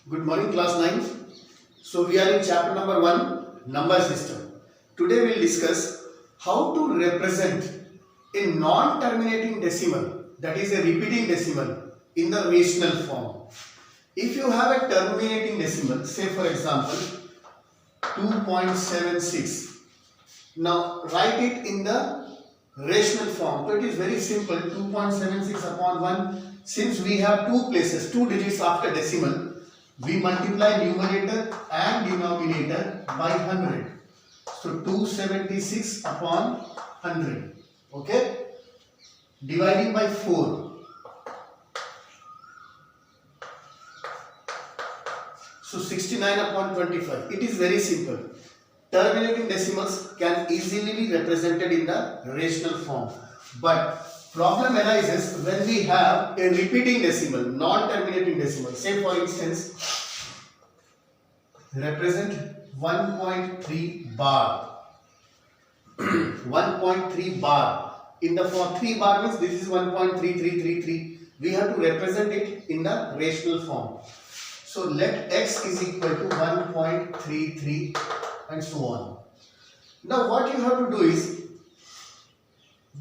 Good morning, class 9. So we are in chapter number 1, number system. Today we will discuss how to represent a non-terminating decimal, that is a repeating decimal, in the rational form. If you have a terminating decimal, say for example 2.76, now write it in the rational form. So it is very simple, 2.76 upon 1. Since we have two places, two digits after decimal, we multiply numerator and denominator by 100. So 276 upon 100. Okay? Dividing by 4. So 69 upon 25. It is very simple. Terminating decimals can easily be represented in the rational form. But problem arises when we have a repeating decimal, non-terminating decimal. Say for instance, represent 1.3 bar. 1.3 bar. In the form 3 bar means this is 1.3333. We have to represent it in the rational form. So let x is equal to 1.33 and so on. Now what you have to do is,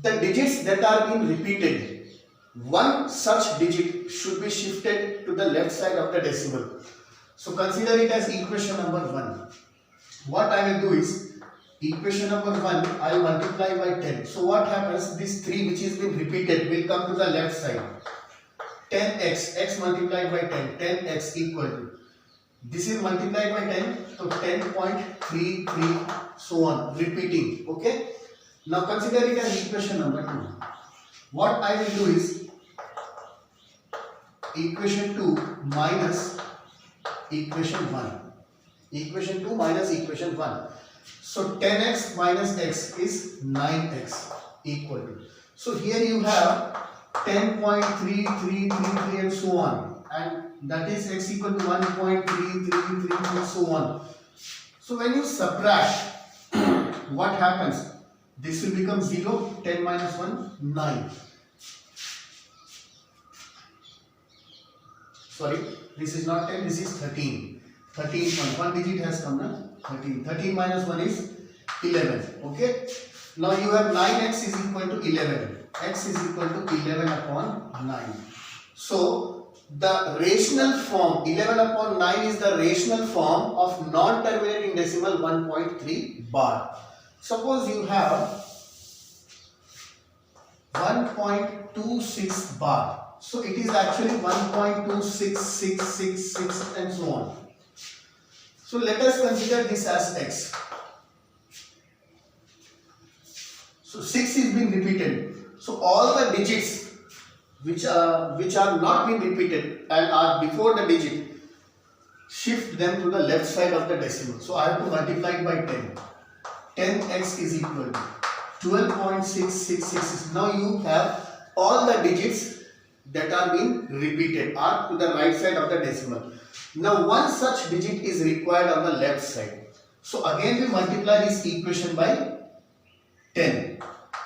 the digits that are being repeated, one such digit should be shifted to the left side of the decimal. So consider it as equation number 1. What I will do is, equation number 1 I will multiply by 10. So what happens, this 3 which is being repeated will come to the left side. 10x, x multiplied by 10, 10x equal to, this is multiplied by 10, so 10.33 so on, repeating. Okay. Now consider it as equation number 2. What I will do is, equation 2 minus equation 1. Equation 2 minus equation 1. So 10x minus x is 9x equal to. So here you have 10.3333 and so on, and that is x equal to 1.3333 and so on. So when you subtract, what happens? This will become 0, 10 minus 1, 9. Sorry, this is not 10, this is 13. 13, 1 digit has come now, 13. 13 minus 1 is 11. Okay. Now you have 9x is equal to 11. X is equal to 11 upon 9. So the rational form, 11 upon 9 is the rational form of non-terminating decimal 1.3 bar. Suppose you have 1.26 bar. So it is actually 1.26666 and so on. So let us consider this as x. So 6 is being repeated. So all the digits which are not being repeated and are before the digit, shift them to the left side of the decimal. So I have to multiply it by 10. 10x is equal to 12.666. Now you have all the digits that are being repeated are to the right side of the decimal. Now one such digit is required on the left side. So again we multiply this equation by 10.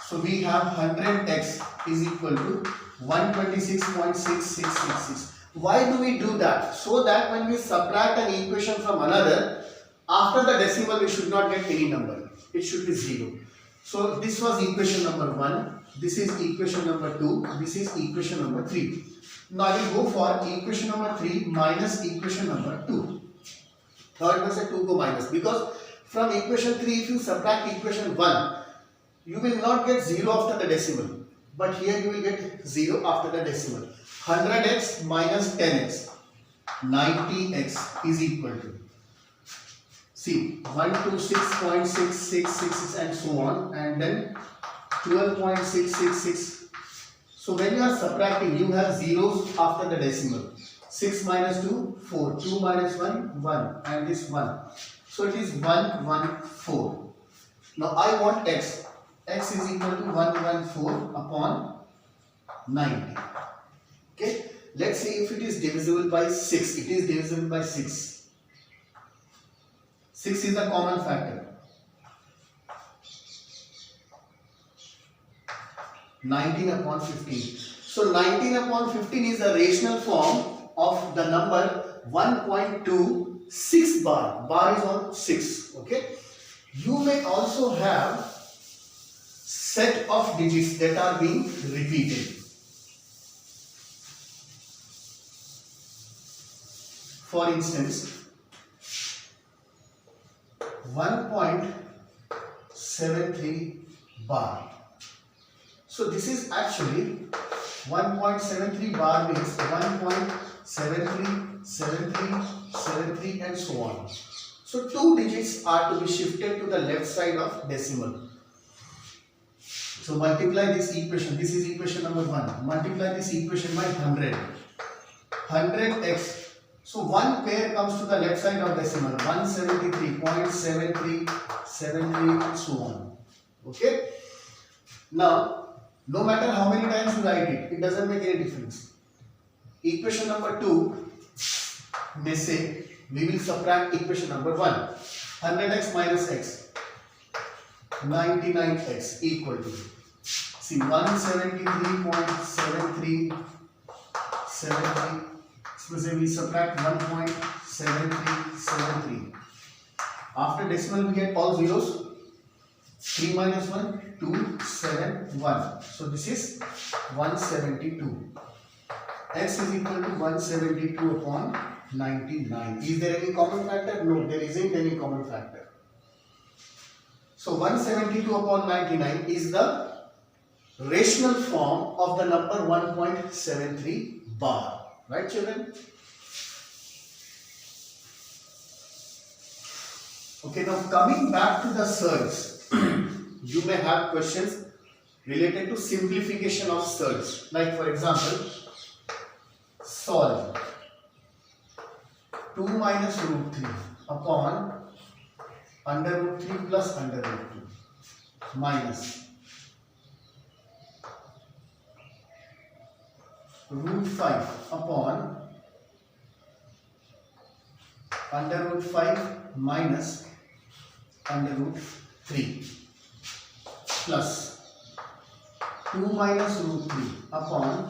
So we have 100x is equal to 126.6666. Why do we do that? So that when we subtract an equation from another, after the decimal we should not get any number. It should be 0. So this was equation number 1. This is equation number 2. This is equation number 3. Now I will go for equation number 3 minus equation number 2. Third one said 2 go minus, because from equation 3 if you subtract equation 1, you will not get 0 after the decimal. But here you will get 0 after the decimal. 100x minus 10x. 90x is equal to, see, 126.6666 and so on, and then 12.666. So when you are subtracting, you have zeros after the decimal. 6 minus 2, 4. 2 minus 1, 1. And this 1. So it is 114. Now I want x. X is equal to 114 upon 90. Okay. Let's see if it is divisible by 6. It is divisible by 6. 6 is the common factor. 19 upon 15. So 19 upon 15 is the rational form of the number 1.26 bar. Bar is on 6. Okay. You may also have set of digits that are being repeated. For instance, 1.73 bar. So this is actually 1.73 bar means 1.73, 73, 73 and so on. So two digits are to be shifted to the left side of decimal. So multiply this equation. This is equation number 1. Multiply this equation by 100. 100x. So one pair comes to the left side of decimal. 173.73, 73 and so on. Okay. Now, no matter how many times you write it, it doesn't make any difference. Equation number 2 may say we will subtract equation number 1. 100x minus x. 99x equal to, see, 173.73, 73. Suppose we subtract 1.7373. After decimal we get all zeros. 3 minus 1, 2, 7, 1. So this is 172. X is equal to 172 upon 99. Is there any common factor? No, there isn't any common factor. So 172 upon 99 is the rational form of the number 1.73 bar. Right, children? Okay, now coming back to the surds, you may have questions related to simplification of surds. Like for example, solve 2 minus root 3 upon under root 3 plus under root 2 minus root 5 upon under root 5 minus under root 3 plus 2 minus root 3 upon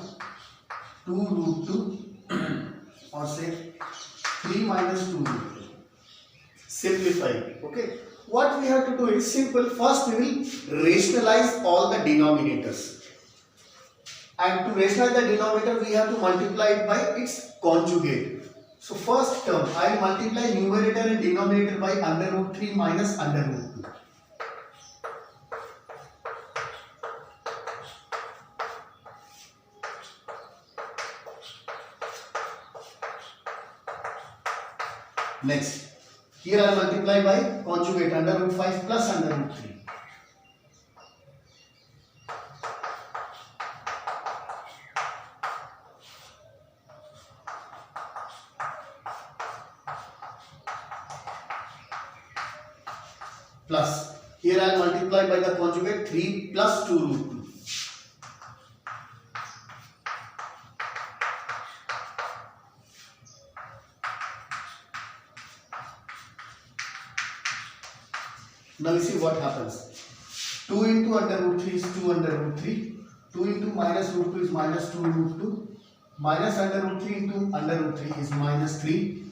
2 root 2 or say 3 minus 2 root 2. Simplify. Okay. What we have to do is simple. First we will rationalize all the denominators. And to rationalize the denominator, we have to multiply it by its conjugate. So first term, I will multiply numerator and denominator by under root 3 minus under root 2. Next, here I will multiply by conjugate under root 5 plus under root 3. Plus, here I will multiply by the conjugate 3 plus 2 root 2. Now you see what happens. 2 into under root 3 is 2 under root 3. 2 into minus root 2 is minus 2 root 2. Minus under root 3 into under root 3 is minus 3.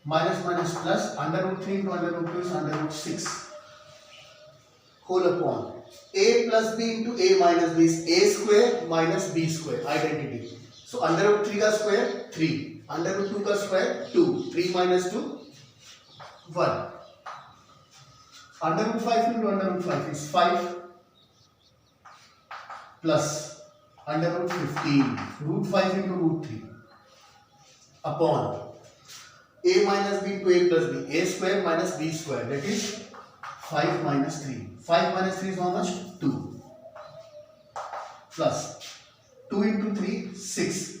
Minus minus plus under root 3 into under root 2 is under root 6. Whole upon a plus b into a minus b is a square minus b square, identity. So under root 3 ka square 3, under root 2 ka square 2, 3 minus 2 1. Under root 5 into under root 5 is 5 plus under root 15, root 5 into root 3 upon a minus b into a plus b, a square minus b square, that is 5 minus 3. 5 minus 3 is how much? 2. Plus 2 into 3, 6.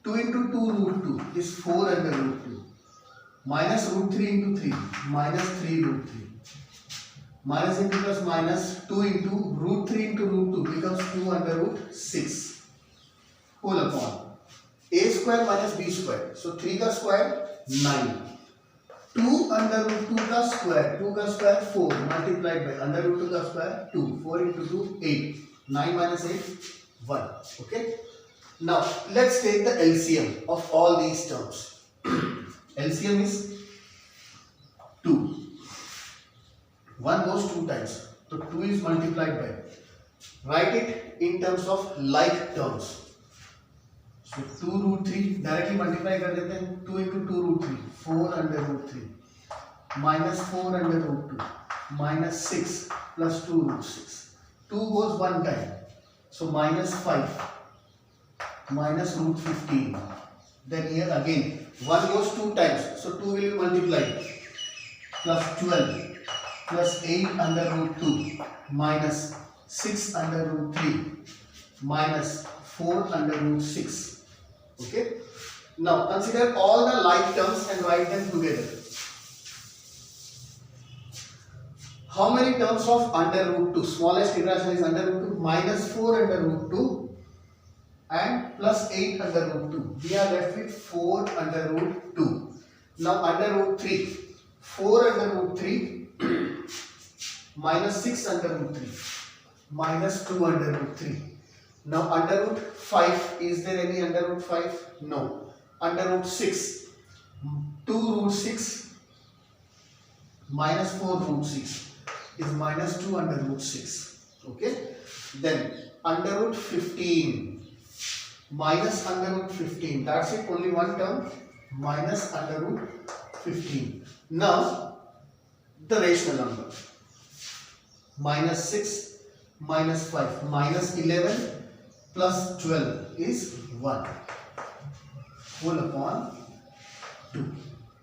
2 into 2 root 2 is 4 under root 2. Minus root 3 into 3, minus 3 root 3. Minus into plus minus 2 into root 3 into root 2 becomes 2 under root 6. Whole upon a square minus b square. So 3 ka square 9. 2 under root 2 ka square, 2 ka square 4 multiplied by under root 2 ka square 2, 4 into 2 8, 9 minus 8 1. Okay. Now let's take the LCM of all these terms. LCM is 2. 1 goes 2 times. So 2 is multiplied by. Write it in terms of like terms. So 2 root 3 directly multiply कर देते हैं. 2 into 2 root 3, 4 under root 3 minus 4 under root 2 minus 6 plus 2 root 6. 2 goes 1 time. So minus 5 minus root 15. Then here again 1 goes 2 times. So 2 will be multiplied. Plus 12 plus 8 under root 2 minus 6 under root 3 minus 4 under root 6. Okay. Now consider all the like terms and write them together. How many terms of under root 2? Smallest irrational is under root 2. Minus 4 under root 2 and plus 8 under root 2. We are left with 4 under root 2. Now under root 3. 4 under root 3 minus 6 under root 3 minus 2 under root 3. Now under root 5, is there any under root 5? No. Under root 6, 2 root 6 minus 4 root 6 is minus 2 under root 6. Okay. Then under root 15 minus under root 15. That's it. Only one term. Minus under root 15. Now the rational number. Minus 6 minus 5 minus 11 plus 12 is 1 whole upon 2.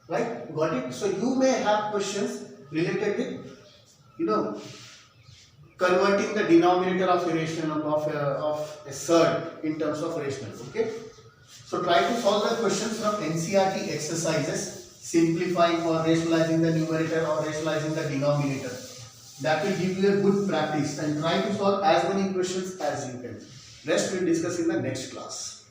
Right? Got it? So you may have questions related with converting the denominator of a rational number of a surd in terms of rational. Okay? So try to solve the questions from NCERT exercises, simplifying or rationalizing the numerator or rationalizing the denominator. That will give you a good practice, and try to solve as many questions as you can. Rest we will discuss in the next class.